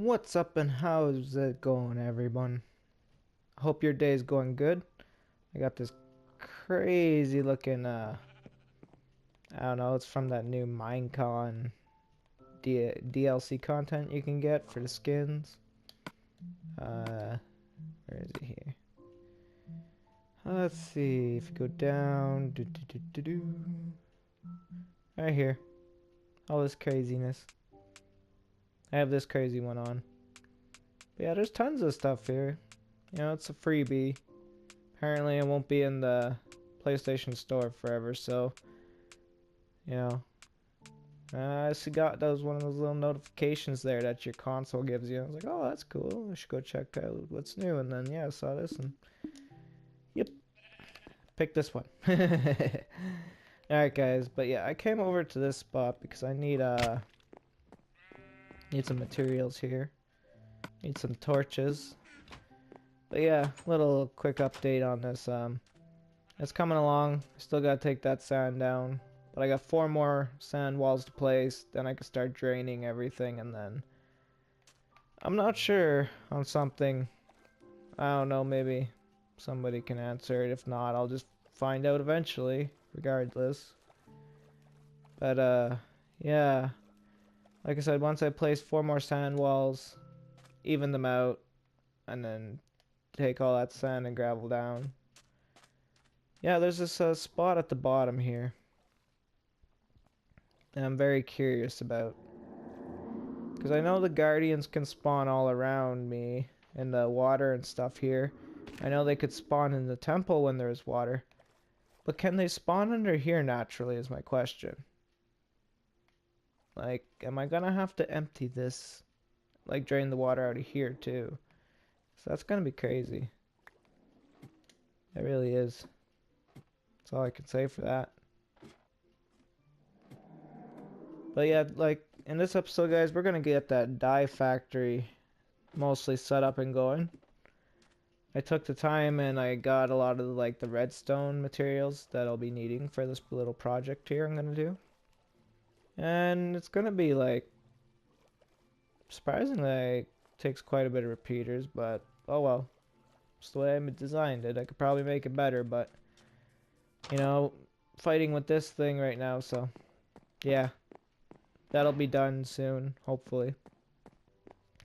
What's up and how's it going, everyone? Hope your day is going good. I got this crazy looking, I don't know, it's from that new Minecon DLC content you can get for the skins. Where is it here? Let's see, if you go down, right here, all this craziness. I have this crazy one on. But yeah, there's tons of stuff here. You know, it's a freebie. Apparently it won't be in the PlayStation Store forever, so you know. I got that was one of those little notifications there that your console gives you. I was like, oh, that's cool. I should go check out what's new. And then yeah, I saw this and yep, pick this one. Alright guys, but yeah, I came over to this spot because I need some materials here. Need some torches. But yeah, little quick update on this. It's coming along. I still gotta take that sand down. But I got 4 more sand walls to place. Then I can start draining everything, and then I'm not sure on something. I don't know, maybe somebody can answer it. If not, I'll just find out eventually, regardless. But yeah. Like I said, once I place 4 more sand walls, even them out, and then take all that sand and gravel down. Yeah, there's this spot at the bottom here that I'm very curious about. Because I know the guardians can spawn all around me in the water and stuff here. I know they could spawn in the temple when there's water. But can they spawn under here naturally is my question. Like, am I gonna have to empty this? Like, drain the water out of here too? So that's gonna be crazy. It really is. That's all I can say for that. But yeah, like in this episode, guys, we're gonna get that dye factory mostly set up and going. I took the time and I got a lot of like the redstone materials that I'll be needing for this little project here I'm gonna do. And it's gonna be like surprisingly like, takes quite a bit of repeaters, but oh well. It's the way I designed it. I could probably make it better, but you know, fighting with this thing right now, so yeah. That'll be done soon, hopefully.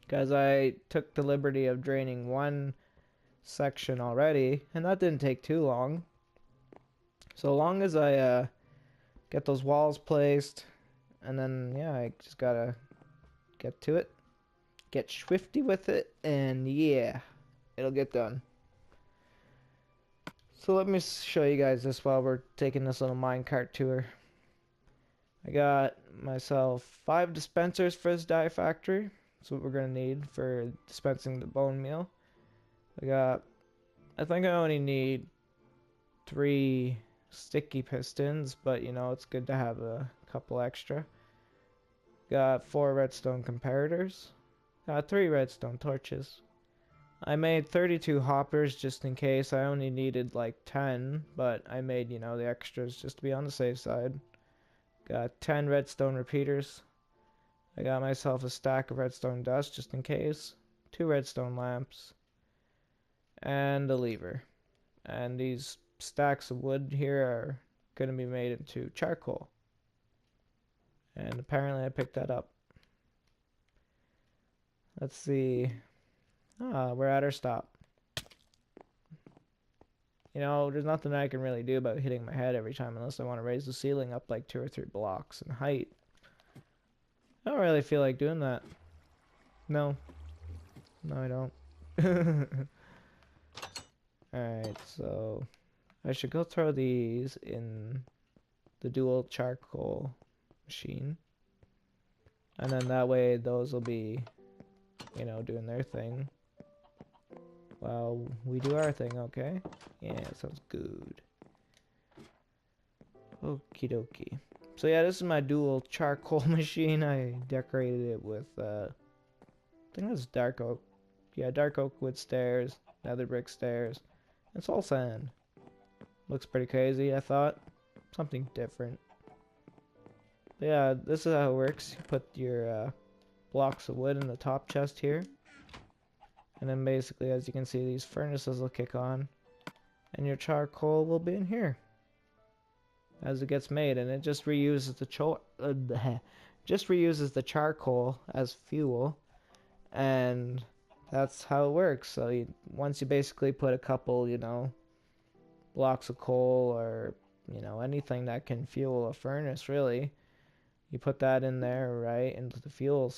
Because I took the liberty of draining one section already, and that didn't take too long. So long as I get those walls placed, and then yeah, I just gotta get to it, get swifty with it, and yeah, it'll get done. So let me show you guys this while we're taking this little minecart tour. I got myself 5 dispensers for this dye factory. That's what we're gonna need for dispensing the bone meal. I think I only need 3 sticky pistons, but you know, it's good to have a couple extra. Got 4 redstone comparators. Got 3 redstone torches. I made 32 hoppers just in case. I only needed like 10, but I made, you know, the extras just to be on the safe side. Got 10 redstone repeaters. I got myself a stack of redstone dust just in case. 2 redstone lamps. And a lever. And these stacks of wood here are going to be made into charcoal. And apparently I picked that up. Let's see. We're at our stop. You know, there's nothing I can really do about hitting my head every time unless I want to raise the ceiling up like 2 or 3 blocks in height. I don't really feel like doing that. No. No, I don't. Alright, so I should go throw these in the dual charcoal machine. And then that way those will be, you know, doing their thing. Well, we do our thing, okay? Yeah, sounds good. Okie dokie. So yeah, this is my dual charcoal machine. I decorated it with, I think that's dark oak. Yeah, dark oak wood stairs, nether brick stairs. It's all sand. Looks pretty crazy, I thought. Something different. But yeah, this is how it works. You put your blocks of wood in the top chest here. And then basically, as you can see, these furnaces will kick on. And your charcoal will be in here as it gets made, and it just reuses the charcoal as fuel, and that's how it works. So once you basically put a couple, blocks of coal or anything that can fuel a furnace, really, you put that in there, right, into the fuel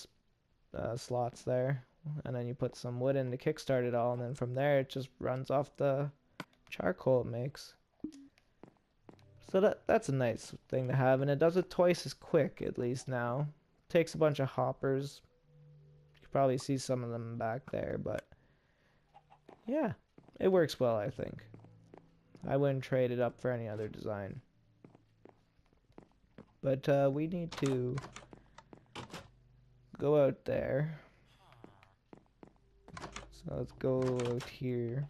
slots there, and then you put some wood in to kickstart it all, and then from there it just runs off the charcoal it makes. So that's a nice thing to have, and it does it twice as quick, at least now. Takes a bunch of hoppers. You can probably see some of them back there, but yeah, it works well, I think. I wouldn't trade it up for any other design. But we need to go out there. So let's go out here.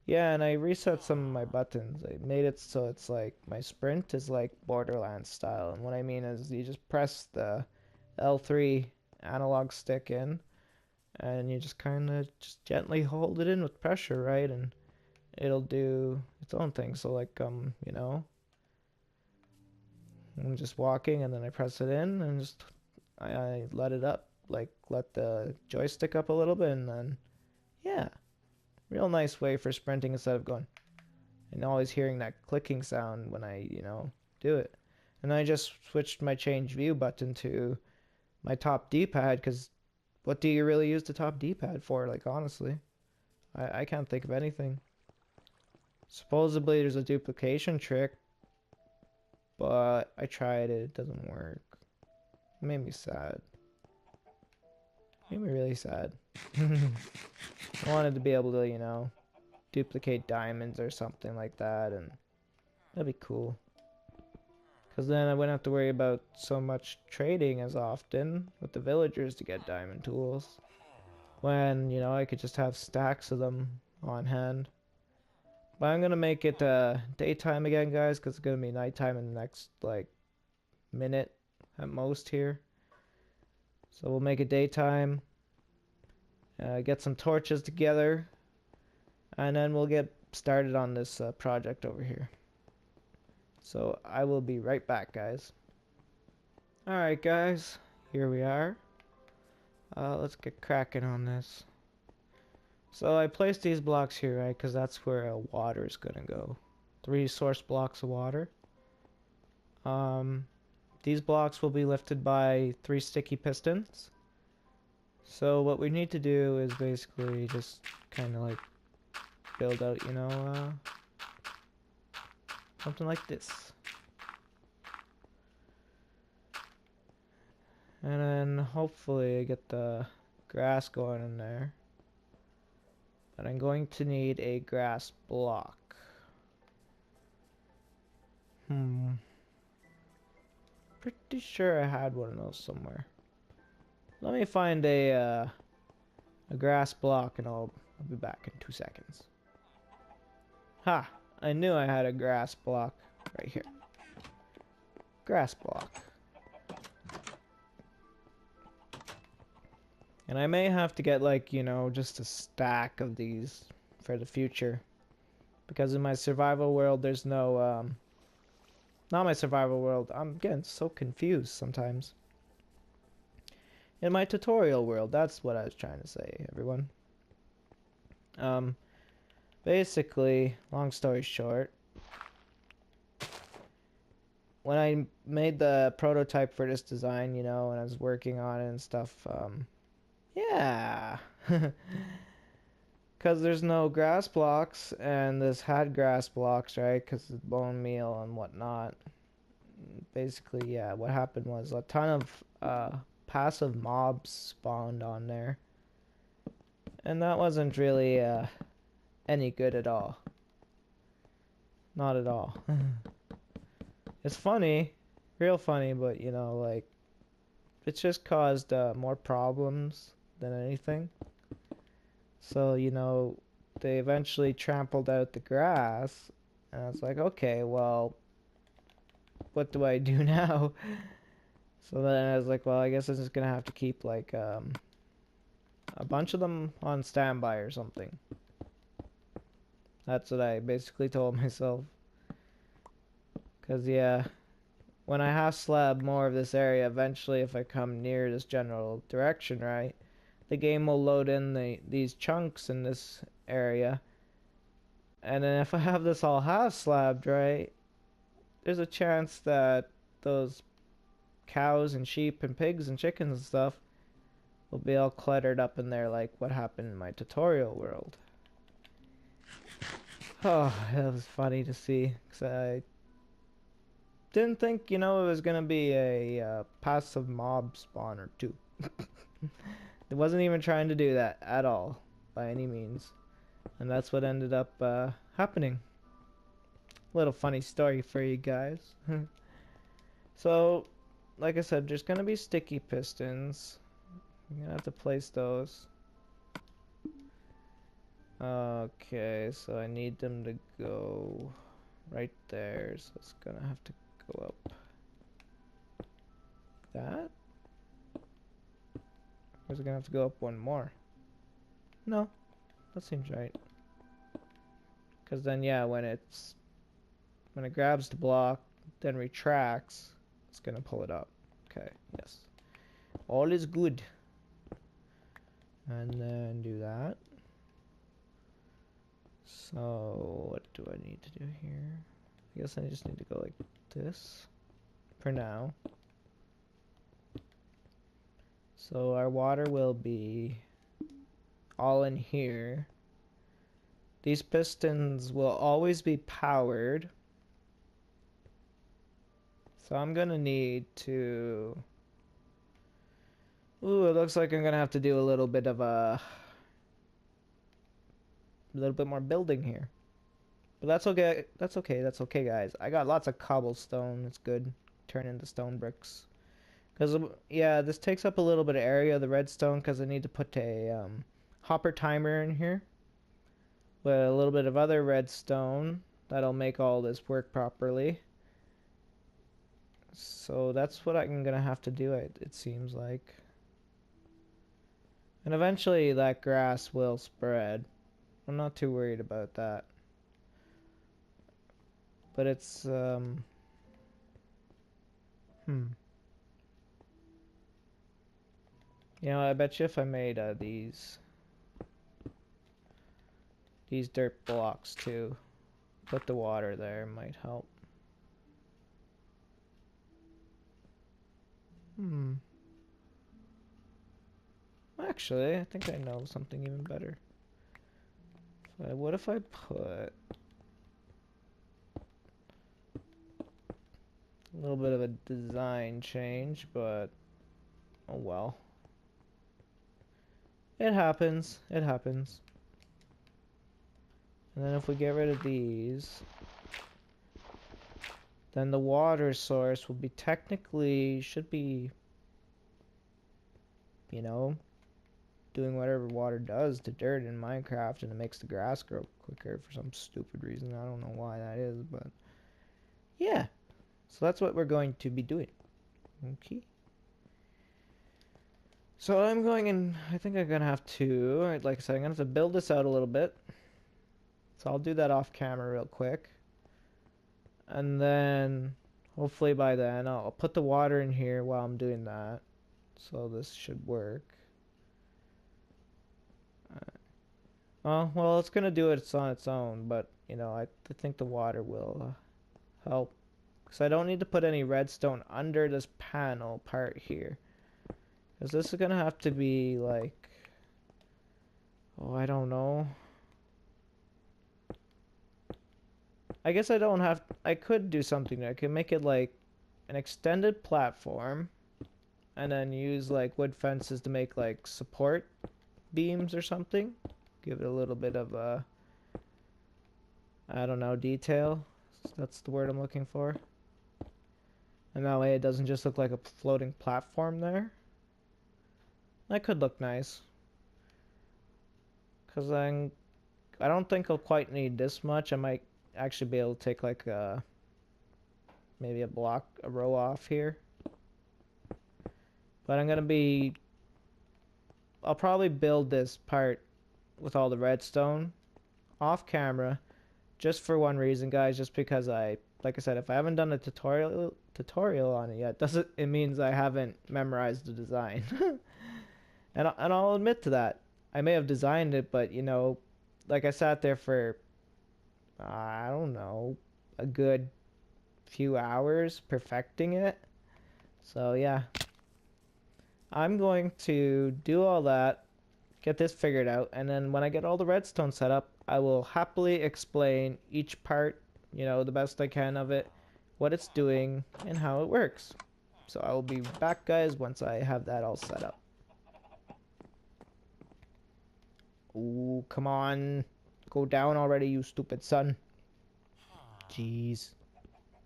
Yeah, and I reset some of my buttons. I made it so it's like my sprint is like Borderlands style. And what I mean is you just press the L3 analog stick in and you just kind of just gently hold it in with pressure, right? And it'll do its own thing. So like, I'm just walking and then I press it in and just I let it up, like let the joystick up a little bit, and then yeah. Real nice way for sprinting instead of going and always hearing that clicking sound when I, do it. And I just switched my change view button to my top D-pad, because what do you really use the top D-pad for? Like, honestly, I can't think of anything. Supposedly there's a duplication trick, but I tried it. It doesn't work. It made me sad. Made me really sad. I wanted to be able to, duplicate diamonds or something like that, and that'd be cool. Because then I wouldn't have to worry about so much trading as often with the villagers to get diamond tools. When, I could just have stacks of them on hand. But I'm going to make it daytime again, guys, because it's going to be nighttime in the next, minute at most here. So we'll make it daytime, get some torches together, and then we'll get started on this project over here. So I will be right back, guys. Alright guys, here we are. Let's get cracking on this. So I placed these blocks here, right, because that's where water is going to go. 3 source blocks of water. These blocks will be lifted by 3 sticky pistons. So what we need to do is basically just kind of build out, something like this. And then hopefully I get the grass going in there. But I'm going to need a grass block. Pretty sure I had one of those somewhere. Let me find a grass block and I'll be back in 2 seconds. Ha! I knew I had a grass block right here. Grass block. And I may have to get just a stack of these for the future. Because in my survival world there's no not my survival world. I'm getting so confused sometimes. In my tutorial world, that's what I was trying to say, everyone. Basically, long story short, when I made the prototype for this design, and I was working on it and stuff, yeah. Because there's no grass blocks, and this had grass blocks, right? Because it's bone meal and whatnot. Basically, yeah, what happened was a ton of passive mobs spawned on there. And that wasn't really any good at all. Not at all. It's funny, real funny, but it's just caused more problems than anything. So, they eventually trampled out the grass, and I was like, okay, well, what do I do now? So then I was like, well, I guess I'm just gonna have to keep like a bunch of them on standby or something. That's what I basically told myself. Cause yeah, when I half slab more of this area, eventually if I come near this general direction, right, the game will load in these chunks in this area. And then if I have this all half slabbed, right, there's a chance that those cows and sheep and pigs and chickens and stuff will be all cluttered up in there like what happened in my tutorial world. Oh, that was funny to see, because I didn't think, it was gonna be a passive mob spawner too. It wasn't even trying to do that at all, by any means. And that's what ended up happening. Little funny story for you guys. So, like I said, there's gonna be sticky pistons. I'm gonna have to place those. Okay, so I need them to go right there, so it's gonna have to go up. That? Or is it gonna have to go up one more? No, that seems right. Because then, yeah, when it grabs the block, then retracts, it's gonna pull it up. Okay, yes. All is good. And then do that. So, what do I need to do here? I guess I just need to go like this for now. So our water will be all in here. These pistons will always be powered. So I'm gonna need to... Ooh, it looks like I'm gonna have to do a little bit of a little bit more building here. But that's okay. That's okay. That's okay, guys. I got lots of cobblestone. It's good. Turn into stone bricks. Because, yeah, this takes up a little bit of area, the redstone, because I need to put a hopper timer in here. With a little bit of other redstone. That'll make all this work properly. So that's what I'm going to have to do, it seems like. And eventually that grass will spread. I'm not too worried about that. But it's, I bet you if I made these dirt blocks too, put the water there, might help. Actually, I think I know something even better. What if I put a little bit of a design change, but oh well. It happens. It happens. And then if we get rid of these, then the water source will be should be, doing whatever water does to dirt in Minecraft, and it makes the grass grow quicker for some stupid reason. I don't know why that is, but yeah. So that's what we're going to be doing. Okay. So I'm going in, I think I'm gonna have to, like I said, I'm gonna have to build this out a little bit. So I'll do that off camera real quick. And then, hopefully by then, I'll put the water in here while I'm doing that. So this should work. Oh, well, it's gonna do it on its own, but, I think the water will help. Because I don't need to put any redstone under this panel part here. Because this is gonna have to be, like... Oh, I don't know. I guess I don't have... I could do something. I could make it, like, an extended platform. And then use, like, wood fences to make, like, support beams or something. Give it a little bit of a... I don't know, detail. That's the word I'm looking for. And that way it doesn't just look like a floating platform there. That could look nice. Because I don't think I'll quite need this much. I might actually be able to take like maybe a row off here. But I'll probably build this part with all the redstone off camera just for one reason, guys, just because like I said, if I haven't done a tutorial on it yet, doesn't it means I haven't memorized the design. And I'll admit to that. I may have designed it, but you know, like I sat there for I don't know, a good few hours perfecting it. So yeah, I'm going to do all that, get this figured out, and then when I get all the redstone set up, I will happily explain each part, you know, the best I can of it, what it's doing, and how it works. So I will be back, guys, once I have that all set up. Ooh, come on. Go down already, you stupid son. Jeez.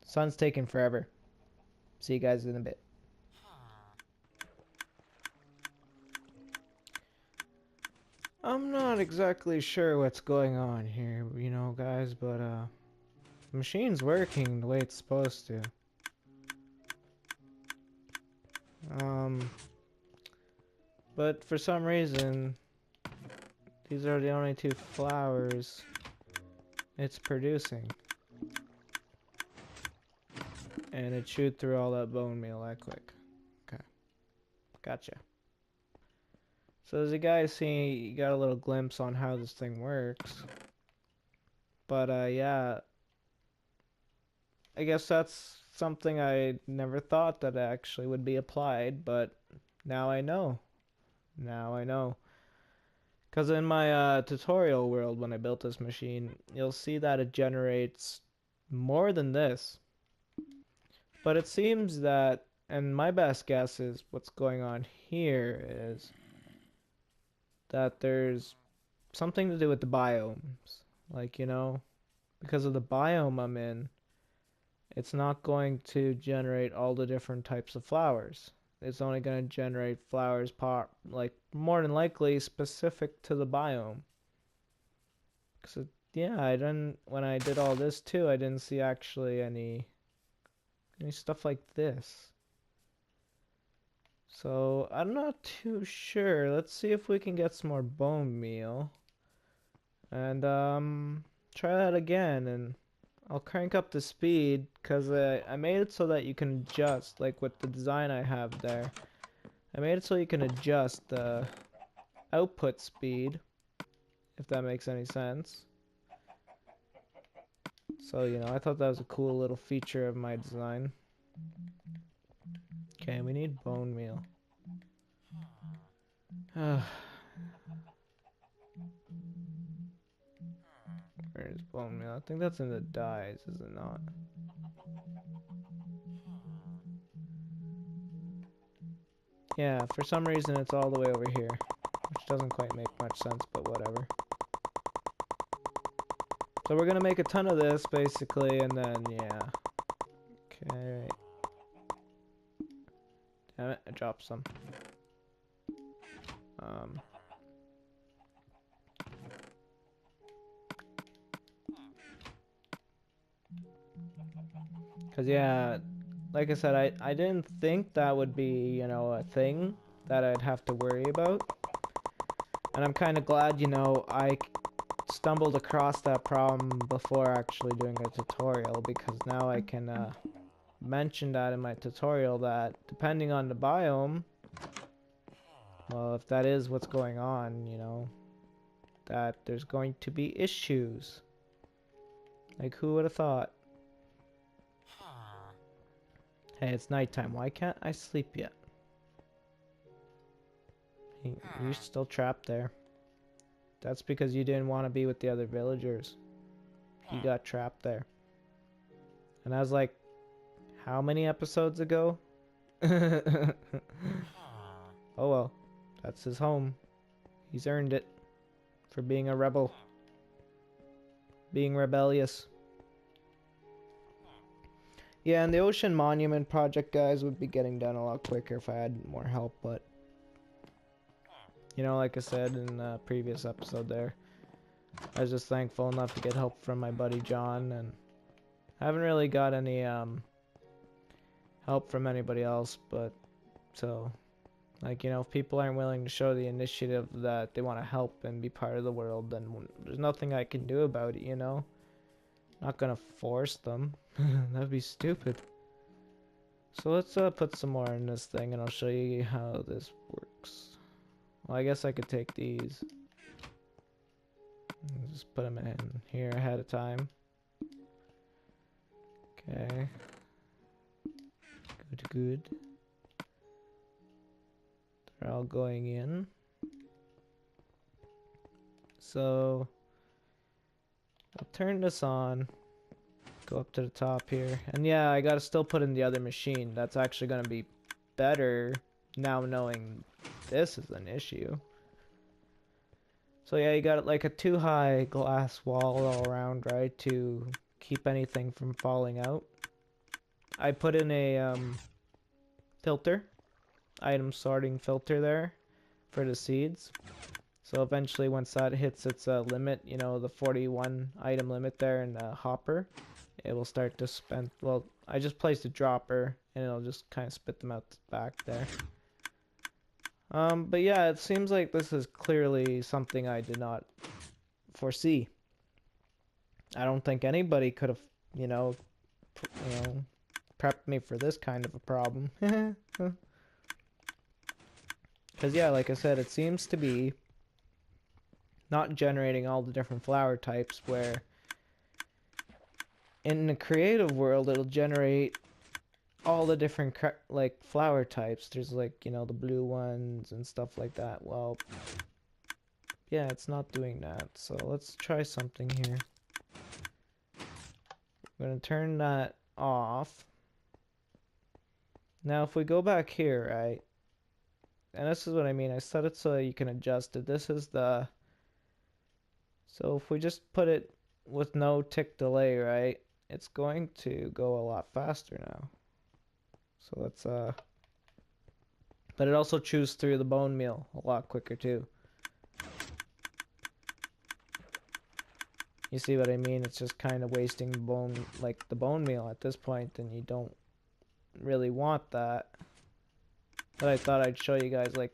Sun's taking forever. See you guys in a bit. I'm not exactly sure what's going on here, you know, guys, but the machine's working the way it's supposed to. But for some reason, these are the only 2 flowers it's producing. And it chewed through all that bone meal that quick. Okay. Gotcha. So as you guys see, you got a little glimpse on how this thing works. But yeah, I guess that's something I never thought that actually would be applied, but now I know. Now I know. Because in my tutorial world, when I built this machine, you'll see that it generates more than this. But it seems that, and my best guess is what's going on here is that there's something to do with the biomes. Like, you know, because of the biome I'm in, it's not going to generate all the different types of flowers. It's only going to generate flowers like more than likely specific to the biome. Cause yeah, when I did all this too, I didn't see actually any stuff like this. So I'm not too sure. Let's see if we can get some more bone meal. And try that again, and I'll crank up the speed because I made it so that you can adjust, like with the design I have there. I made it so you can adjust the output speed, if that makes any sense. So, you know, I thought that was a cool little feature of my design. Okay, we need bone meal. Where's bone meal? I think that's in the dyes, is it not? Yeah, for some reason it's all the way over here, which doesn't quite make much sense, but whatever. So we're gonna make a ton of this, basically, and then, yeah. Okay. Damn it, I dropped some. Cause yeah, like I said, I didn't think that would be, you know, a thing that I'd have to worry about. And I'm kind of glad, you know, I stumbled across that problem before actually doing a tutorial, because now I can mention that in my tutorial that depending on the biome, well, if that is what's going on, you know, that there's going to be issues. Like, who would have thought? Hey, it's nighttime. Why can't I sleep yet? You're still trapped there. That's because you didn't want to be with the other villagers. You got trapped there. And I was like, how many episodes ago? Oh well, that's his home. He's earned it for being a rebel. Being rebellious. Yeah, and the Ocean Monument project, guys, would be getting done a lot quicker if I had more help, but you know, like I said in the previous episode there, I was just thankful enough to get help from my buddy John, and I haven't really got any help from anybody else, but so Like, you know, if people aren't willing to show the initiative that they want to help and be part of the world, then there's nothing I can do about it, you know? Not gonna force them. That'd be stupid. So let's put some more in this thing and I'll show you how this works. Well, I guess I could take these. Just put them in here ahead of time. Okay. Good. They're all going in. So I'll turn this on. Go up to the top here. And yeah, I gotta still put in the other machine. That's actually gonna be better now knowing this is an issue. So yeah, you got like a too high glass wall all around, right, to keep anything from falling out. I put in a filter, item sorting filter there for the seeds. So eventually once that hits its limit, you know, the 41 item limit there in the hopper, it will start to spend, well, I just placed a dropper and it'll just kind of spit them out back there. But yeah, it seems like this is clearly something I did not foresee. I don't think anybody could have, you know, prepped me for this kind of a problem. Because yeah, like I said, it seems to be not generating all the different flower types, where in the creative world it'll generate all the different like flower types. There's like, you know, the blue ones and stuff like that. Well, yeah, it's not doing that. So let's try something here. I'm gonna turn that off. Now if we go back here, right, and this is what I mean, I set it so you can adjust it. This is the, so if we just put it with no tick delay, right, it's going to go a lot faster now. So let's but it also chews through the bone meal a lot quicker too. You see what I mean? It's just kind of wasting bone, like the bone meal at this point, and you don't really want that. But I thought I'd show you guys, like,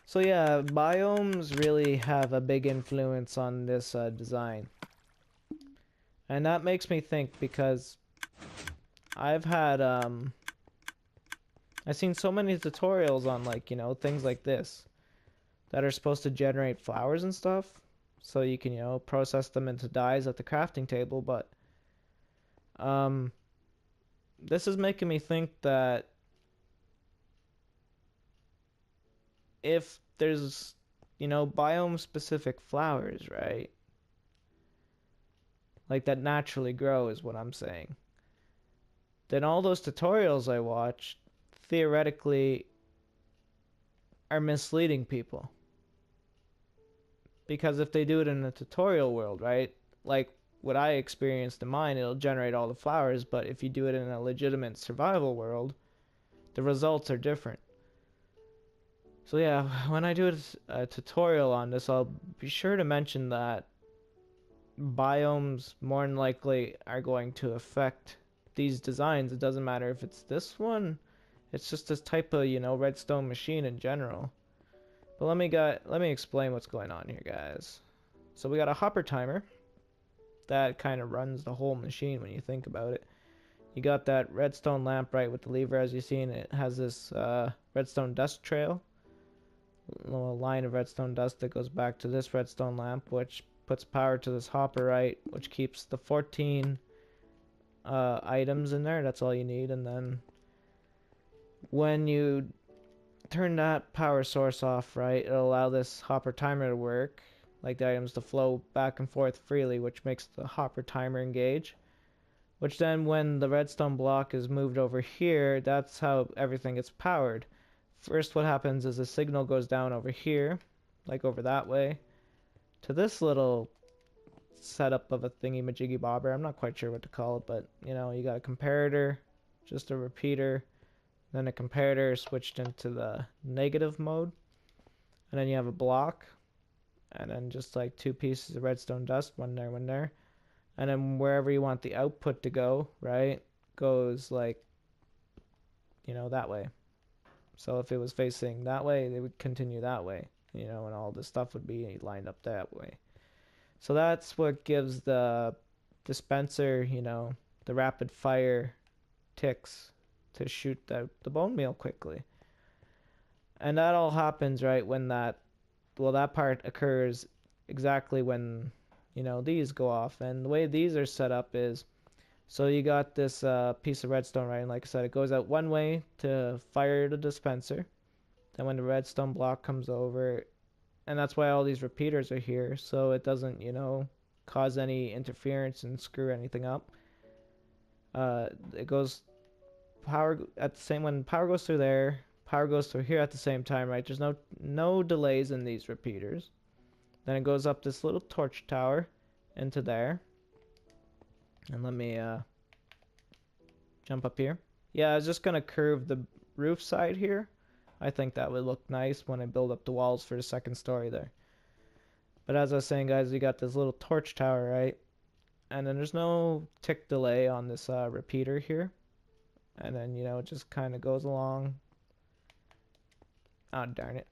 so yeah, biomes really have a big influence on this design. And that makes me think, because I've had I've seen so many tutorials on, like, you know, things like this that are supposed to generate flowers and stuff, so you can, you know, process them into dyes at the crafting table. But this is making me think that if there's, you know, biome specific flowers, right, like that naturally grow, is what I'm saying, then all those tutorials I watched theoretically are misleading people. Because if they do it in a tutorial world, right, like what I experienced in mine, it'll generate all the flowers, but if you do it in a legitimate survival world, the results are different. So yeah, when I do a tutorial on this, I'll be sure to mention that biomes more than likely are going to affect these designs. It doesn't matter if it's this one, it's just this type of, you know, redstone machine in general. But let me explain what's going on here, guys. So we got a hopper timer that kind of runs the whole machine when you think about it. You got that redstone lamp, right, with the lever, as you've seen. It has this redstone dust trail, a little line of redstone dust that goes back to this redstone lamp, which puts power to this hopper, right, which keeps the 14 items in there. That's all you need. And then when you turn that power source off, right, it'll allow this hopper timer to work, like the items to flow back and forth freely, which makes the hopper timer engage. Which then, when the redstone block is moved over here, that's how everything gets powered. First, what happens is a signal goes down over here, like over that way, to this little setup of a thingy-majiggy bobber. I'm not quite sure what to call it, but, you know, you got a comparator, just a repeater, then a comparator switched into the negative mode, and then you have a block, and then just like two pieces of redstone dust, one there, and then wherever you want the output to go, right, goes like, you know, that way. So if it was facing that way, they would continue that way, you know, and all the stuff would be lined up that way. So that's what gives the dispenser, you know, the rapid fire ticks to shoot the bone meal quickly. And that all happens right when that part occurs exactly when, you know, these go off. And the way these are set up is, so you got this piece of redstone, right? And like I said, it goes out one way to fire the dispenser. Then when the redstone block comes over, and that's why all these repeaters are here, so it doesn't, you know, cause any interference and screw anything up. It goes power at the same, when power goes through there, power goes through here at the same time, right? There's no delays in these repeaters. Then it goes up this little torch tower into there. And let me jump up here. Yeah, I was just gonna curve the roof side here. I think that would look nice when I build up the walls for the second story there. But as I was saying, guys, we got this little torch tower, right? And then there's no tick delay on this repeater here. And then, you know, it just kind of goes along. Oh, darn it.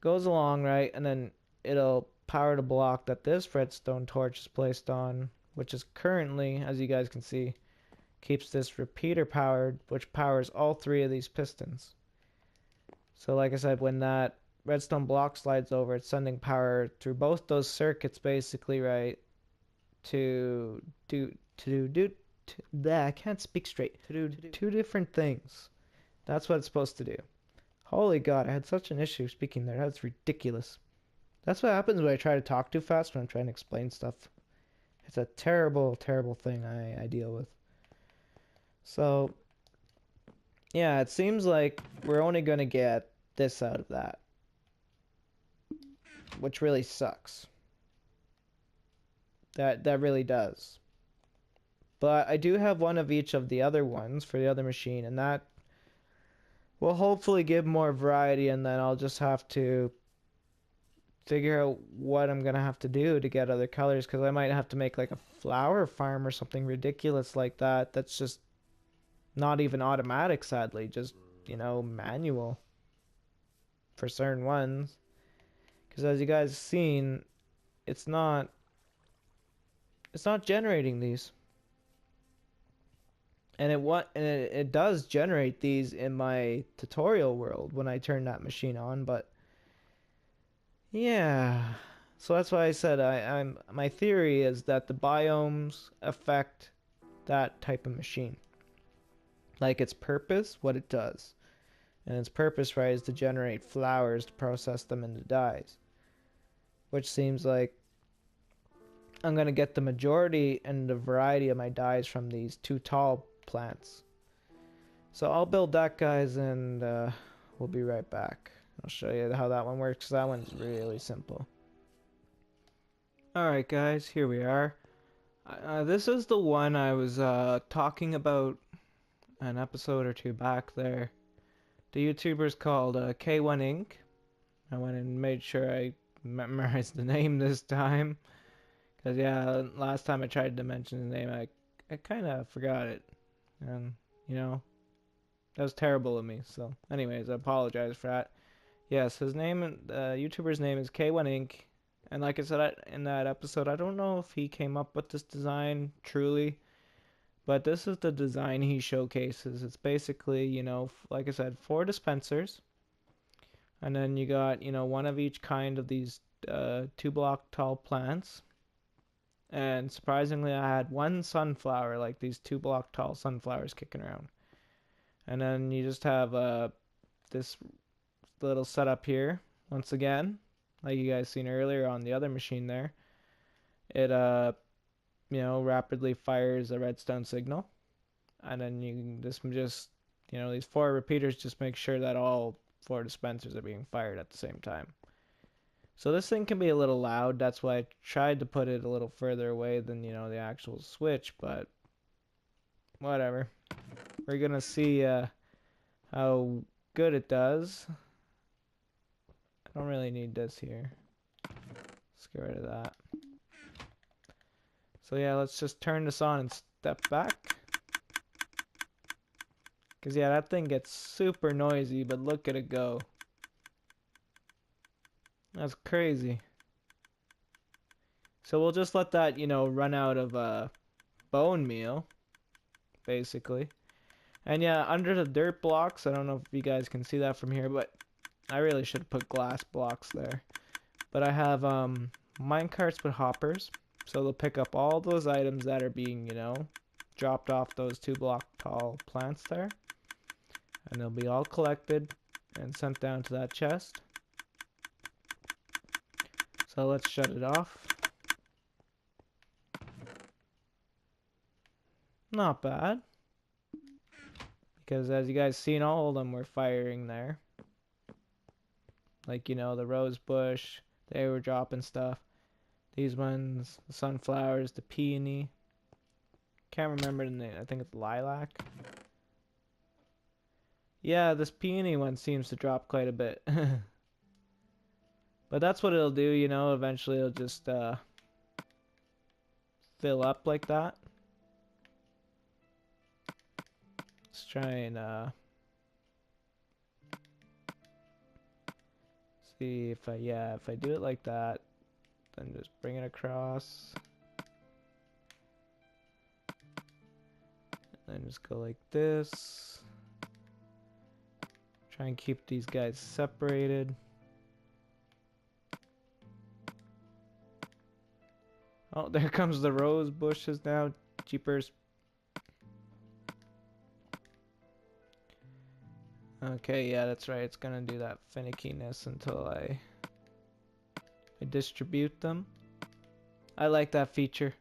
Goes along, right? And then it'll power the block that this redstone torch is placed on, which is currently, as you guys can see, keeps this repeater powered, which powers all three of these pistons. So like I said, when that redstone block slides over, it's sending power through both those circuits basically, right? I can't speak straight. To do two different things. That's what it's supposed to do. Holy God, I had such an issue speaking there. That's ridiculous. That's what happens when I try to talk too fast when I'm trying to explain stuff. It's a terrible, terrible thing I deal with. So, yeah, it seems like we're only going to get this out of that, which really sucks. That really does. But I do have one of each of the other ones for the other machine, and that will hopefully give more variety, and then I'll just have to figure out what I'm going to have to do to get other colors, because I might have to make like a flower farm or something ridiculous like that. That's just not even automatic, sadly, just, you know, manual for certain ones. Because as you guys have seen, it's not generating these. And it does generate these in my tutorial world when I turn that machine on, but yeah. So that's why I said my theory is that the biomes affect that type of machine. Like its purpose, what it does. And its purpose, right, is to generate flowers to process them into dyes. Which seems like I'm going to get the majority and the variety of my dyes from these two tall plants. So I'll build that, guys, and we'll be right back. I'll show you how that one works, 'cause that one's really simple. Alright, guys, here we are. This is the one I was talking about an episode or two back there. The YouTuber's called K1 Inc. I went and made sure I memorized the name this time. Because, yeah, last time I tried to mention the name, I kind of forgot it. And, you know, that was terrible of me. So, anyways, I apologize for that. Yes, his name, YouTuber's name is K1 Inc. And like I said in that episode, I don't know if he came up with this design truly, but this is the design he showcases. It's basically, you know, like I said, 4 dispensers. And then you got, you know, one of each kind of these 2-block tall plants. And surprisingly, I had one sunflower, like these 2-block tall sunflowers kicking around. And then you just have this little setup here. Once again, like you guys seen earlier on the other machine there, it you know, rapidly fires a redstone signal. And then you can just, you know, these 4 repeaters just make sure that all 4 dispensers are being fired at the same time. So this thing can be a little loud. That's why I tried to put it a little further away than, you know, the actual switch, but whatever. We're gonna see how good it does. I don't really need this here. Let's get rid of that. So yeah, let's just turn this on and step back. Because, yeah, that thing gets super noisy, but look at it go. That's crazy. So we'll just let that, you know, run out of bone meal, basically. And yeah, under the dirt blocks, I don't know if you guys can see that from here, but I really should put glass blocks there. But I have mine carts with hoppers, so they'll pick up all those items that are being, you know, dropped off those 2-block tall plants there. And they'll be all collected and sent down to that chest. So let's shut it off. Not bad. Because as you guys seen, all of them were firing there. Like, you know, the rose bush, they were dropping stuff. These ones, the sunflowers, the peony. Can't remember the name. I think it's lilac. Yeah, this peony one seems to drop quite a bit. But that's what it'll do, you know, eventually it'll just fill up like that. Let's try and see if I do it like that, then just bring it across. And then just go like this. Try and keep these guys separated. Oh, there comes the rose bushes now. Jeepers. Okay, yeah, that's right. It's gonna do that finickiness until I distribute them. I like that feature.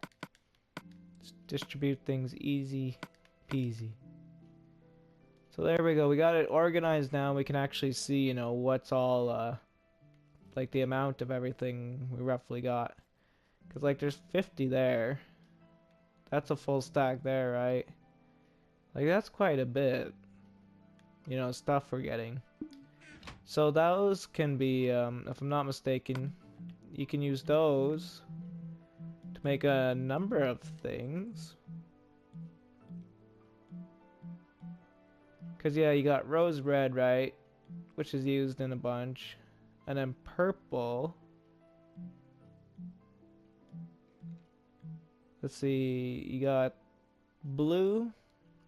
Just distribute things easy peasy. So there we go. We got it organized now. We can actually see, you know, what's all like the amount of everything we roughly got. Because, like, there's 50 there. That's a full stack there, right? Like, that's quite a bit. You know, stuff we're getting. So those can be, if I'm not mistaken, you can use those to make a number of things. Because, yeah, you got rose red, right? Which is used in a bunch. And then purple. Let's see, you got blue,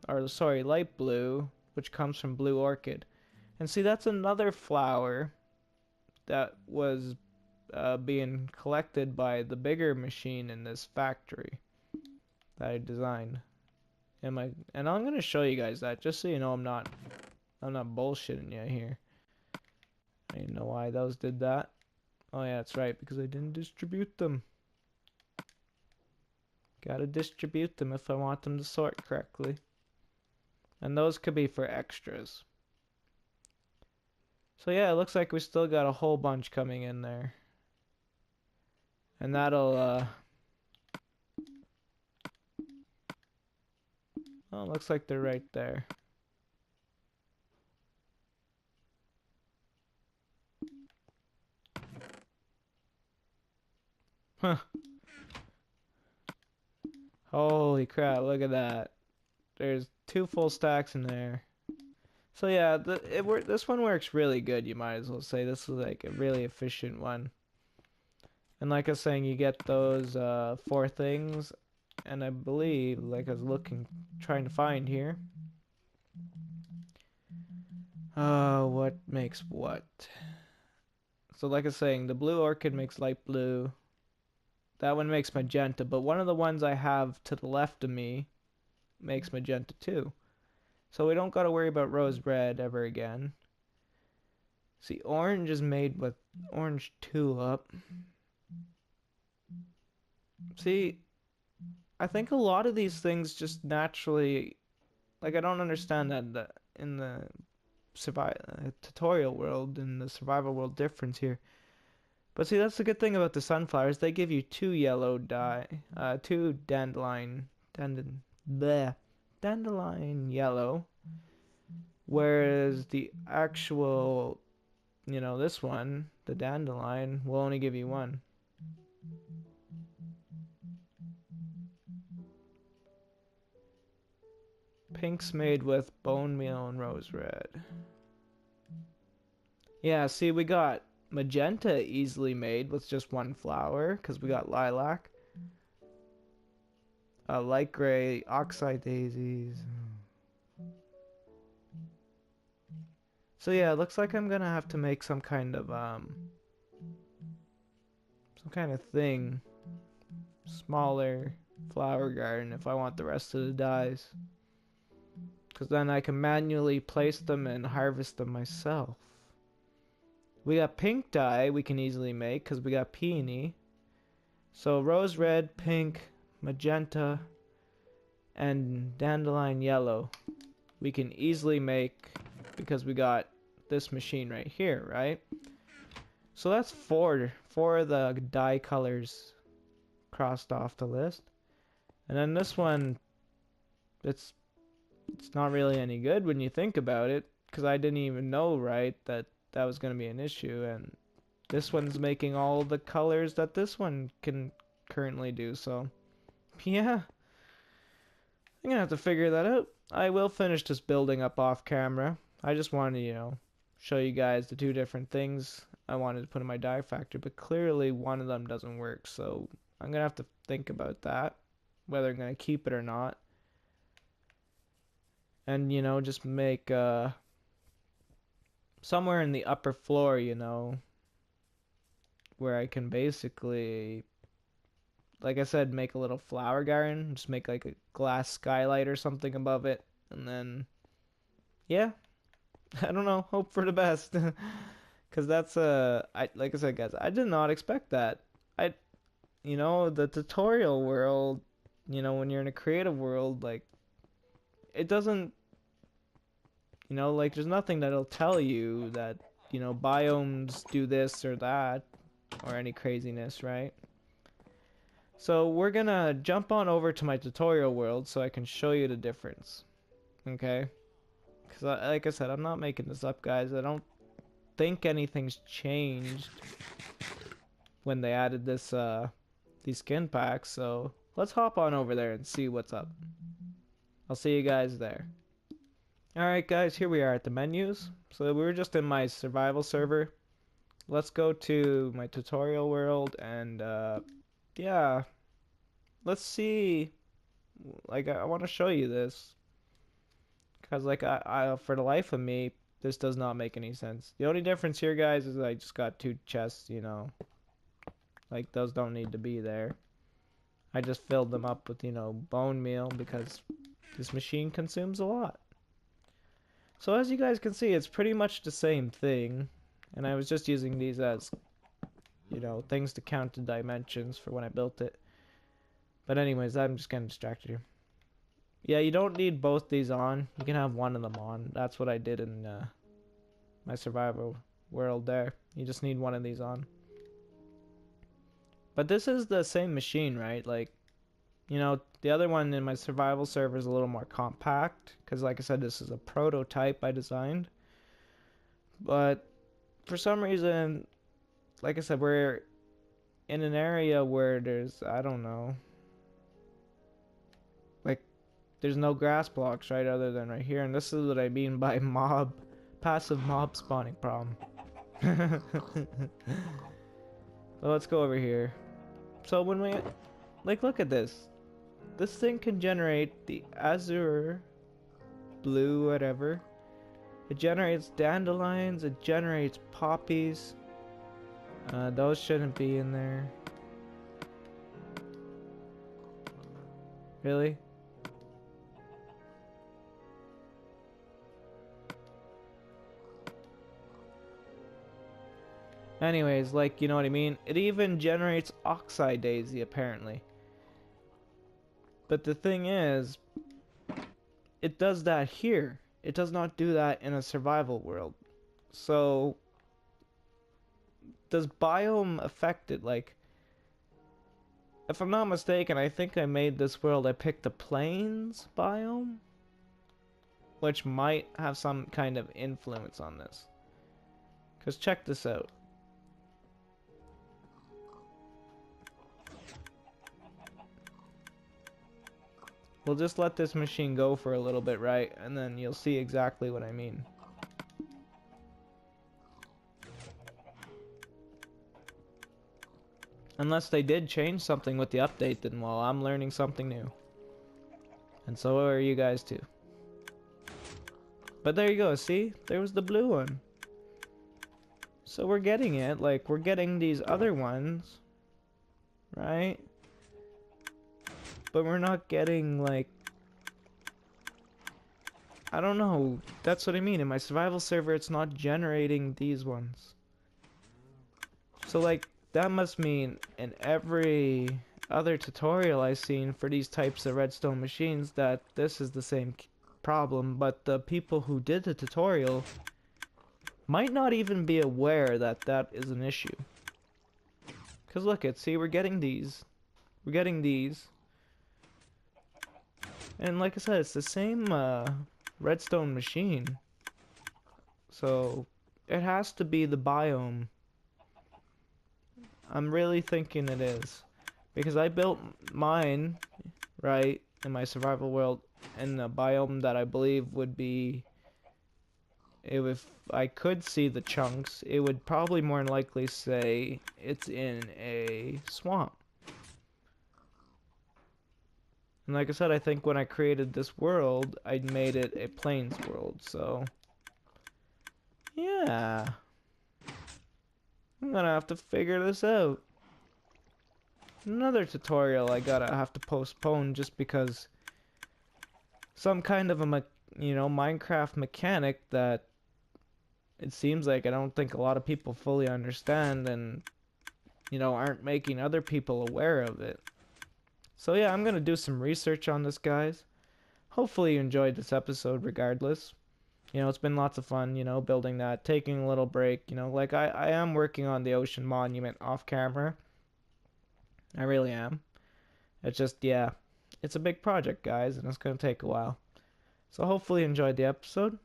or sorry, light blue, which comes from blue orchid. And see, that's another flower that was being collected by the bigger machine in this factory that I designed. And I'm gonna show you guys that just so you know I'm not bullshitting you here. I didn't know why those did that. Oh yeah, that's right, because I didn't distribute them. Gotta distribute them if I want them to sort correctly. And those could be for extras. So yeah, it looks like we still got a whole bunch coming in there. And that'll, oh, looks like they're right there. Huh. Holy crap, look at that. There's 2 full stacks in there. So yeah, this one works really good, you might as well say. This is like a really efficient one. And like I was saying, you get those 4 things. And I believe, like I was trying to find here. What makes what? So like I was saying, the blue orchid makes light blue. That one makes magenta, but one of the ones I have to the left of me makes magenta too. So we don't gotta worry about rose red ever again. See, orange is made with orange tulip. See, I think a lot of these things just naturally, like I don't understand that in the tutorial world, in the survival world difference here. But see, that's the good thing about the sunflowers. They give you 2 yellow dye, 2 dandelion yellow. Whereas the actual, you know, this one, the dandelion, will only give you 1. Pink's made with bone meal and rose red. Yeah, see, we got magenta easily made with just one flower because we got lilac. Light gray, oxeye daisies. So yeah, it looks like I'm gonna have to make some kind of thing, smaller flower garden if I want the rest of the dyes. Because then I can manually place them and harvest them myself. We got pink dye we can easily make because we got peony. So rose red, pink, magenta, and dandelion yellow we can easily make because we got this machine right here, right? So that's four of the dye colors crossed off the list. And then this one, it's not really any good when you think about it, because I didn't even know, right, that was going to be an issue. And this one's making all the colors that this one can currently do. So yeah, I'm gonna have to figure that out. I will finish this building up off camera. I just wanted to, show you guys the two different things I wanted to put in my dye factory, but clearly one of them doesn't work, so I'm gonna have to think about that, whether I'm gonna keep it or not. And just make somewhere in the upper floor, where I can basically, like I said, make a little flower garden, just make like a glass skylight or something above it, and then yeah, I don't know, hope for the best. Because that's like I said, guys, I did not expect that. The tutorial world, when you're in a creative world, like, it doesn't, like, there's nothing that'll tell you that, biomes do this or that, or any craziness, right? So we're gonna jump on over to my tutorial world so I can show you the difference, okay? Because, like I said, I'm not making this up, guys. I don't think anything's changed when they added this these skin packs, so let's hop on over there and see what's up. I'll see you guys there. Alright guys, here we are at the menus. So we were just in my survival server. Let's go to my tutorial world and yeah, let's see. Like, I want to show you this because, like, I for the life of me, this does not make any sense. The only difference here, guys, is I just got two chests, like, those don't need to be there. I just filled them up with, bone meal because this machine consumes a lot. So as you guys can see, it's pretty much the same thing, and I was just using these as, things to count the dimensions for when I built it. But anyways, I'm just getting distracted here. Yeah, you don't need both these on. You can have one of them on. That's what I did in my survival world there. You just need one of these on. But this is the same machine, right? Like, the other one in my survival server is a little more compact. Because, like I said, this is a prototype I designed. But for some reason, like I said, we're in an area where there's, I don't know, like, there's no grass blocks, right, other than right here. And this is what I mean by passive mob spawning problem. Well, let's go over here. So when we, like, look at this. This thing can generate the azure, blue, whatever. It generates dandelions, it generates poppies. Those shouldn't be in there. Really? Anyways, like, you know what I mean? It even generates oxeye daisy, apparently. But the thing is, it does that here. It does not do that in a survival world. So, does biome affect it? Like, if I'm not mistaken, I think I made this world, I picked the plains biome, which might have some kind of influence on this. Because check this out. We'll just let this machine go for a little bit, right? And then you'll see exactly what I mean. Unless they did change something with the update, then well, I'm learning something new. And so are you guys too. But there you go, see? There was the blue one. So we're getting it, like we're getting these other ones, right? But we're not getting like, I don't know, that's what I mean. In my survival server, it's not generating these ones. So like, that must mean in every other tutorial I've seen for these types of redstone machines that this is the same problem, but the people who did the tutorial might not even be aware that that is an issue. Because look at, see, we're getting these. We're getting these. And like I said, it's the same redstone machine. So it has to be the biome. I'm really thinking it is. Because I built mine, right, in my survival world, in the biome that I believe would be, if I could see the chunks, it would probably more than likely say it's in a swamp. And like I said, I think when I created this world, I made it a plains world, so yeah. I'm gonna have to figure this out. Another tutorial I gotta have to postpone just because some kind of a, Minecraft mechanic that it seems like I don't think a lot of people fully understand and, aren't making other people aware of it. So yeah, I'm gonna do some research on this, guys. Hopefully you enjoyed this episode regardless. It's been lots of fun, building that, taking a little break, like I am working on the ocean monument off camera. I really am. It's just, yeah, it's a big project, guys, and it's gonna take a while. So hopefully you enjoyed the episode.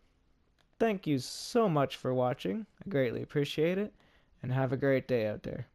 Thank you so much for watching. I greatly appreciate it, and have a great day out there.